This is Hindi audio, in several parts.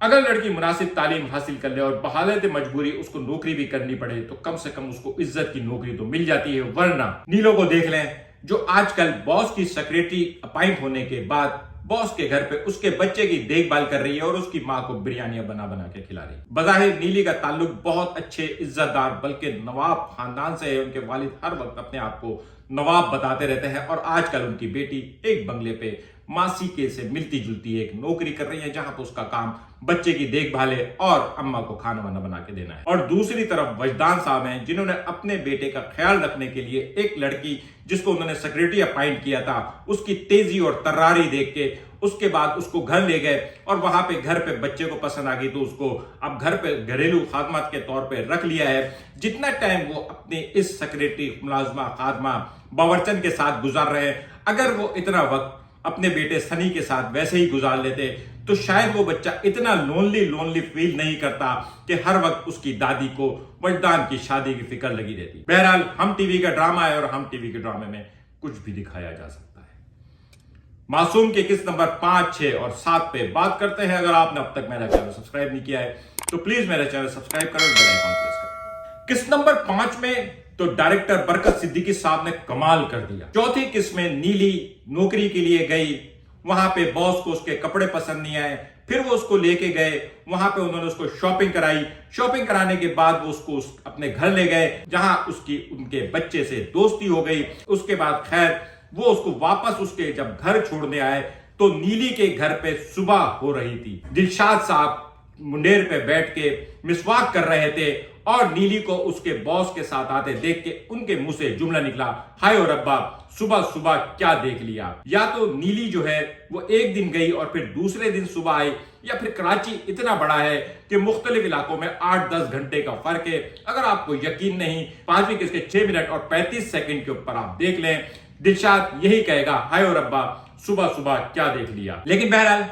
अगर लड़की मुनासिब तालीम हासिल कर ले और बहालत मजबूरी उसको नौकरी भी करनी पड़े तो कम से कम उसको इज्जत की नौकरी तो मिल जाती है। वरना नीलो को देख लें, जो आजकल बॉस की सेक्रेटरी अपॉइंट होने के बाद बॉस के घर पे उसके बच्चे की देखभाल कर रही है और उसकी मां को बिरयानियां बना बना के खिला रही है। बज़ाहिर नीली का ताल्लुक बहुत अच्छे इज्जतदार बल्कि नवाब खानदान से है। उनके वालिद हर वक्त अपने आप को नवाब बताते रहते हैं और आजकल उनकी बेटी एक बंगले पे मासी के से मिलती जुलती एक नौकरी कर रही है, जहां पर उसका काम बच्चे की देखभाल है और अम्मा को खाना वाना बना के देना है। और दूसरी तरफ वजदान साहब हैं, जिन्होंने अपने बेटे का ख्याल रखने के लिए एक लड़की जिसको उन्होंने सेक्रेटरी अपॉइंट किया था उसकी तेजी और तर्रारी देख के उसके बाद उसको घर ले गए और वहां पे घर पे बच्चे को पसंद आ गई तो उसको अब घर पे घरेलू खादमत के तौर पे रख लिया है। जितना टाइम वो अपने इस सेक्रेटरी मुलाजमा खादमा बावर्चन के साथ गुजार रहे हैं, अगर वो इतना वक्त अपने बेटे सनी के साथ वैसे ही गुजार लेते तो शायद वो बच्चा इतना लोनली फील नहीं करता कि हर वक्त उसकी दादी को वजदान की शादी की फिक्र लगी रहती। बहरहाल हम टीवी का ड्रामा है और हम टीवी के ड्रामे में कुछ भी दिखाया जा सकता है। मासूम के किस नंबर 5, 6 और 7 पे बात करते हैं। अगर आपने अब तक मेरा चैनल सब्सक्राइब नहीं किया है तो प्लीज मेरा चैनल सब्सक्राइब करो और बेल आइकन प्रेस करें। किस नंबर 5 में तो डायरेक्टर बरकत सिद्दीकी साहब ने कमाल कर दिया। चौथी किस्त में नीली नौकरी के लिए गई, वहां पे बॉस को उसके कपड़े पसंद नहीं आए, फिर वो उसको लेके गए, वहां पे उन्होंने उसको शॉपिंग कराई। शॉपिंग कराने के बाद वो उसको अपने घर ले गए, जहां उसकी उनके बच्चे से दोस्ती हो गई। उसके बाद खैर वो उसको वापस उसके जब घर छोड़ने आए तो नीली के घर पे सुबह हो रही थी। दिलशाद साहब मुंडेर पे बैठ के मिसवाक कर रहे थे और नीली को उसके बॉस के साथ आते देख के उनके मुंह से जुमला निकला, हाय और रब्बा, सुबह सुबह क्या देख लिया। या तो नीली जो है वो एक दिन गई और फिर दूसरे दिन सुबह आई, या फिर कराची इतना बड़ा है कि मुख्तलिफ इलाकों में 8-10 घंटे का फर्क है। अगर आपको यकीन नहीं, 5वीं किस्त के 6 मिनट और 35 सेकंड के ऊपर आप देख लें, दिलशाद यही कहेगा, हाय और रब्बा, सुबह सुबह क्या देख लिया। लेकिन बहरहाल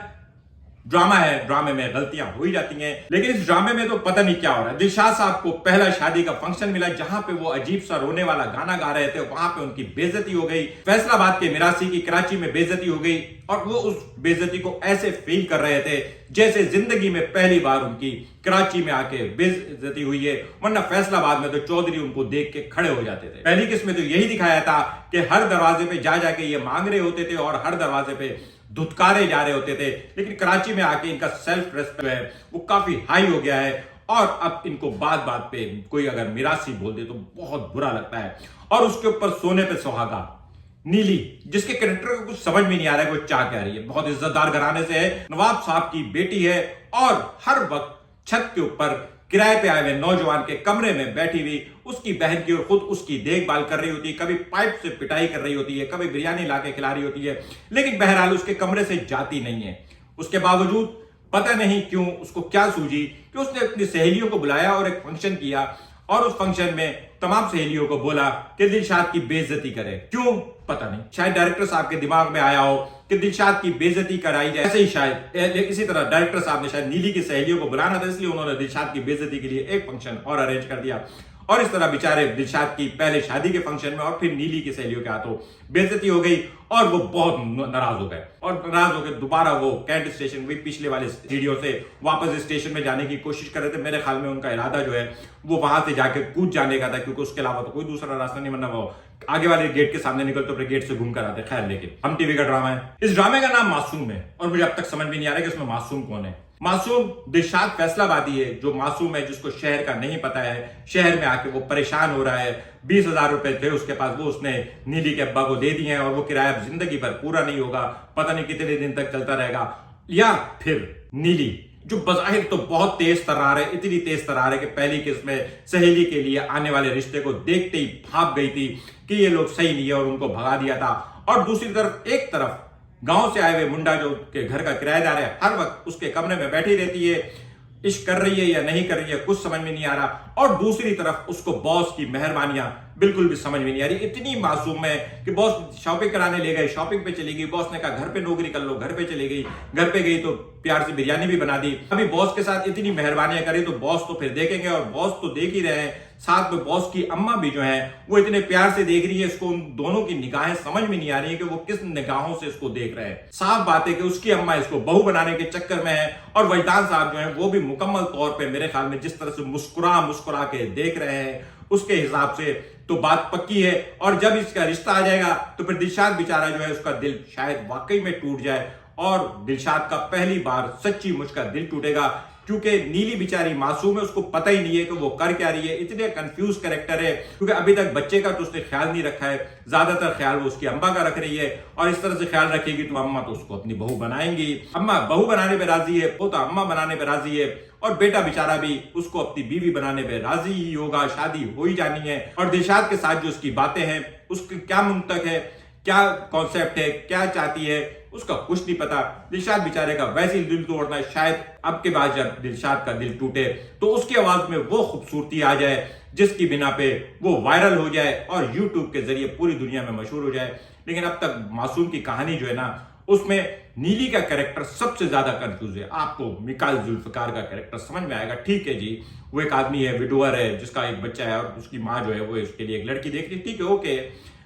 ड्रामा है, ड्रामे में गलतियां हो ही जाती हैं। लेकिन इस ड्रामे में तो पता नहीं क्या हो रहा है। दिलशाद साहब को पहला शादी का फंक्शन मिला जहां पे वो अजीब सा रोने वाला गाना गा रहे थे, वहां पे उनकी बेइज्जती हो गई। फैसलाबाद के मिरासी की कराची में बेइज्जती हो गई और वो उस बेइज्जती को ऐसे फील कर रहे थे जैसे जिंदगी में पहली बार उनकी कराची में आके बेइज्जती हुई है, वरना फैसलाबाद में तो चौधरी उनको देख के खड़े हो जाते थे। पहली किस्म में तो यही दिखाया था कि हर दरवाजे पे जा जाके ये मांग रहे होते थे और हर दरवाजे पे धुतकारे जा रहे होते थे। लेकिन कराची में आके इनका सेल्फ रेस्पेक्ट है वो काफी हाई हो गया है और अब इनको बात बात पे कोई अगर मिरासी बोल दे तो बहुत बुरा लगता है। और उसके ऊपर सोने पे सुहागा नीली, जिसके कैरेक्टर को कुछ समझ में नहीं आ रहा है वो चाह क्या रही है। बहुत इज्जतदार घराने से है, नवाब साहब की बेटी है और हर वक्त छत के ऊपर किराए पे आए हुए नौजवान के कमरे में बैठी हुई उसकी बहन की और खुद उसकी देखभाल कर रही होती है। कभी पाइप से पिटाई कर रही होती है, कभी बिरयानी लाके खिला रही होती है, लेकिन बहरहाल उसके कमरे से जाती नहीं है। उसके बावजूद पता नहीं क्यों उसको क्या सूझी कि उसने अपनी सहेलियों को बुलाया और एक फंक्शन किया और उस फंक्शन में तमाम सहेलियों को बोला कि दिलशाद की बेइज्जती करे। क्यों पता नहीं, शायद डायरेक्टर साहब के दिमाग में आया हो कि दिलशाद की बेइज्जती कराई जाए। ऐसे ही शायद इसी तरह डायरेक्टर साहब ने शायद नीली की सहेलियों को बुलाना था, इसलिए उन्होंने दिलशाद की बेइज्जती के लिए एक फंक्शन और अरेंज कर दिया। और इस तरह बेचारे दिलशाद की पहले शादी के फंक्शन में और फिर नीली की सहेलियों के हाथों बेइज्जती हो गई और वो बहुत नाराज हो गए। और नाराज होकर दोबारा वो कैंट स्टेशन भी पिछले वाले सीढ़ियों से वापस स्टेशन में जाने की कोशिश कर रहे थे। मेरे ख्याल में उनका इरादा जो है वो वहां से जाकर कूद जाने का था, क्योंकि उसके अलावा तो कोई दूसरा रास्ता नहीं, वरना वो आगे वाले गेट के सामने निकल तो अपने गेट से घूम कर आते। खैर, लेकिन हम टीवी का ड्रामा है। इस ड्रामे का नाम मासूम है और मुझे अब तक समझ में नहीं आ रहा कि इसमें मासूम कौन है। मासूम दिलशाद फैसलाबादी है, जो मासूम है, जिसको शहर का नहीं पता है। शहर में आके वो परेशान हो रहा है। 20,000 रुपए थे उसके पास, वो उसने नीली के अब्बा को दे दिए हैं और वो किराया जिंदगी भर पूरा नहीं होगा, पता नहीं कितने दिन तक चलता रहेगा। या फिर नीली, जो बज़ाहिर तो बहुत तेज तर्रार है, इतनी तेज तर्रार है कि पहली किस्त में सहेली के लिए आने वाले रिश्ते को देखते ही भाग गई थी कि ये लोग सही नहीं है और उनको भगा दिया था। और दूसरी तरफ एक तरफ गांव से आए हुए मुंडा जो के घर का किराएदार है, हर वक्त उसके कमरे में बैठी रहती है, इश्क कर रही है या नहीं कर रही है कुछ समझ में नहीं आ रहा। और दूसरी तरफ उसको बॉस की मेहरबानियां बिल्कुल भी समझ में नहीं आ रही, इतनी मासूम है कि बॉस शॉपिंग कराने ले गए, शॉपिंग पे चली गई, बॉस ने कहा घर पे नौकरी कर लो, घर पे चली गई, घर पे गई तो प्यार से बिरयानी भी बना दी। अभी बॉस के साथ इतनी मेहरबानियां करी तो बॉस तो फिर देखेंगे, और बॉस तो देख ही रहे हैं, साथ में बॉस की अम्मा भी जो है वो इतने प्यार से देख रही है इसको। उन दोनों की निगाहें समझ में नहीं आ रही है कि वो किस निगाहों से इसको देख रहे हैं। साफ बात है कि उसकी अम्मा इसको बहू बनाने के चक्कर में है, और वजदान साहब जो है वो भी मुकम्मल तौर पे मेरे ख्याल में जिस तरह से मुस्कुरा मुस्कुरा के देख रहे हैं उसके हिसाब से तो बात पक्की है। और जब इसका रिश्ता आ जाएगा तो फिर दिलशाद बेचारा जो है उसका दिल शायद वाकई में टूट जाए, और दिलशाद का पहली बार सच्ची मुझ का दिल टूटेगा, क्योंकि नीली बेचारी मासूम है, उसको पता ही नहीं है कि वो कर क्या रही है। इतने कंफ्यूज कैरेक्टर है, क्योंकि अभी तक बच्चे का तो उसने ख्याल नहीं रखा है, ज्यादातर ख्याल वो उसकी अम्मा का रख रही है, और इस तरह से ख्याल रखेगी तो अम्मा तो उसको अपनी बहू बनाएंगी। अम्मा बहू बनाने पे राजी है, पोता अम्मा बनाने पे राजी है, और बेटा बेचारा भी उसको अपनी बीवी बनाने पे राजी ही होगा, शादी हो ही जानी है। और दिलशाद के साथ जो उसकी बातें हैं, उसकी क्या मुंतक है, क्या कॉन्सेप्ट है, क्या चाहती है, उसका कुछ नहीं पता। दिलशाद बेचारे का वैसे ही दिल तोड़ना है, शायद अब के बाद जब दिलशाद का दिल टूटे तो उसकी आवाज में वो खूबसूरती आ जाए जिसकी बिना पे वो वायरल हो जाए और यूट्यूब के जरिए पूरी दुनिया में मशहूर हो जाए। लेकिन अब तक मासूम की कहानी जो है ना, उसमें नीली का कैरेक्टर सबसे ज्यादा कंफ्यूज है। आपको मिकाइल जुल्फकार का कैरेक्टर समझ में आएगा, ठीक है जी, वो एक आदमी है, विडोअर है, जिसका एक बच्चा है, और उसकी माँ जो है वो उसके लिए एक लड़की देख रही, ठीक है, ओके।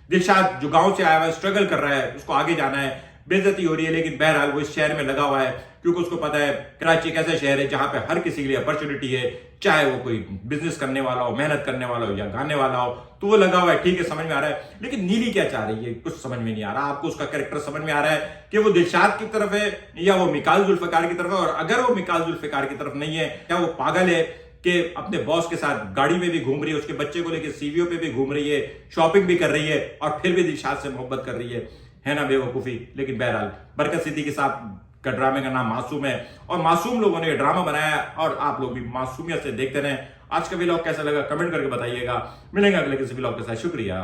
दिलशाद जो गांव से आया हुआ है, स्ट्रगल कर रहा है, उसको आगे जाना है, बेइज्जती हो रही है, लेकिन बहरहाल वो इस शहर में लगा हुआ है, क्योंकि उसको पता है कराची एक ऐसा शहर है जहां पे हर किसी के लिए अपॉर्चुनिटी है, चाहे वो कोई बिजनेस करने वाला हो, मेहनत करने वाला हो, या गाने वाला हो, तो वो लगा हुआ है, ठीक है, समझ में आ रहा है। लेकिन नीली क्या चाह रही है कुछ समझ में नहीं आ रहा। आपको उसका कैरेक्टर समझ में आ रहा है कि वो दिलशाद की तरफ है या वो मिकाइल जुल्फकार की तरफ है, और अगर वो मिकाइल जुल्फकार की तरफ नहीं है, क्या वो पागल है कि अपने बॉस के साथ गाड़ी में भी घूम रही है, उसके बच्चे को लेकर सीवीओ पे भी घूम रही है, शॉपिंग भी कर रही है, और फिर भी दिलशाद से मोहब्बत कर रही है ना बेवकूफी। लेकिन बहरहाल बरकत सिद्दीकी के साथ का ड्रामे का नाम मासूम है, और मासूम लोगों ने ये ड्रामा बनाया, और आप लोग भी मासूमियत से देखते रहें। आज का व्लॉग कैसा लगा कमेंट करके बताइएगा। मिलेंगे अगले किसी व्लॉग के साथ, शुक्रिया।